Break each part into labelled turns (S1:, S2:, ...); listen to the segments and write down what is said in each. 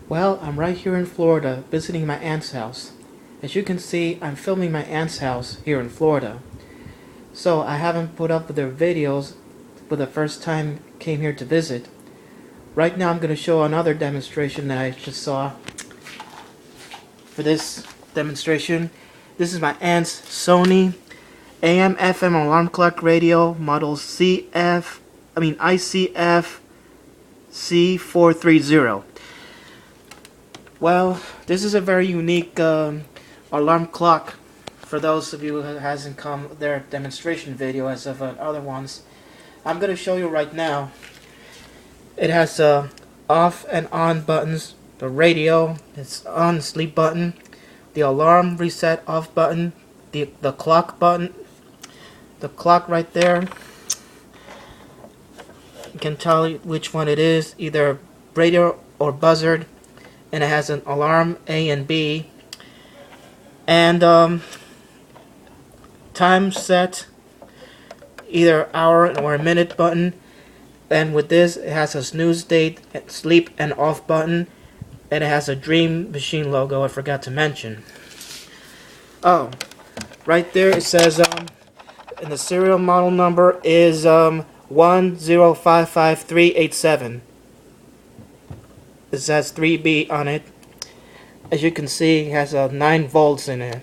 S1: Well, I'm right here in Florida visiting my aunt's house. As you can see, I'm filming my aunt's house here in Florida. So I haven't put up with their videos for the first time came here to visit. Right now I'm going to show another demonstration that I just saw. For this demonstration, this is my aunt's Sony AM FM alarm clock radio model ICF-C430. Well, this is a very unique alarm clock for those of you who hasn't come their demonstration video as of other ones. I'm going to show you right now. It has off and on buttons, the radio, it's on sleep button, the alarm reset off button, the clock button, the clock right there. You can tell which one it is, either radio or buzzard. And it has an alarm A and B, and time set, either hour or a minute button. And with this, it has a snooze date, sleep and off button, and it has a Dream Machine logo I forgot to mention. Oh, right there it says and the serial model number is 1055387. This has 3B on it. As you can see, it has 9 volts in it.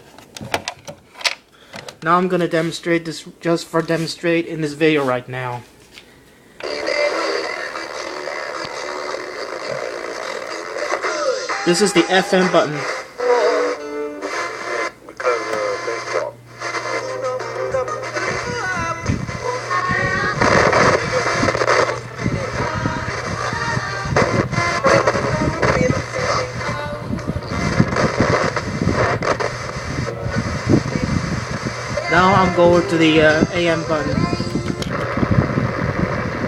S1: Now I'm going to demonstrate this just for demonstrate in this video right now. This is the FM button. Now I'll go to the AM button.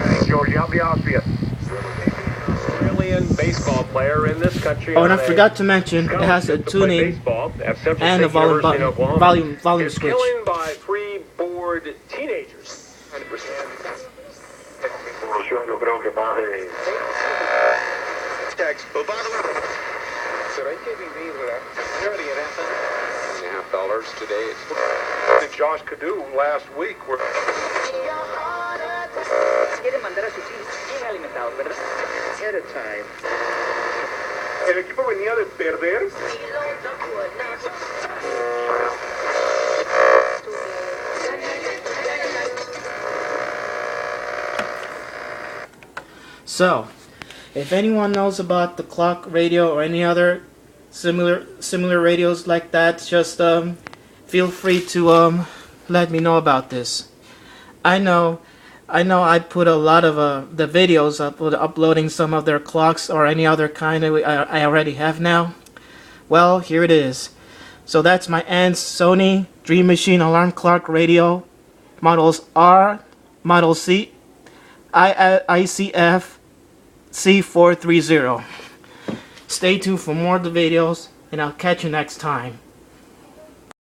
S2: Hey, George, I'll be honest with you. Australian baseball player in this country.
S1: Oh, and I forgot to mention, it has a tuning and a volume button, volume switch.
S2: Killing by 3 bored teenagers. 100%. $2.5 today. Josh Cadu last week were at a time. El equipo venía de perder.
S1: So, if anyone knows about the clock radio or any other similar radios like that, just feel free to let me know about this. I know I put a lot of the videos uploading some of their clocks or any other kind I already have now. Well, here it is. So that's my aunt's Sony Dream Machine alarm clock radio, models R, model C, ICF-C430. Stay tuned for more of the videos, and I'll catch you next time.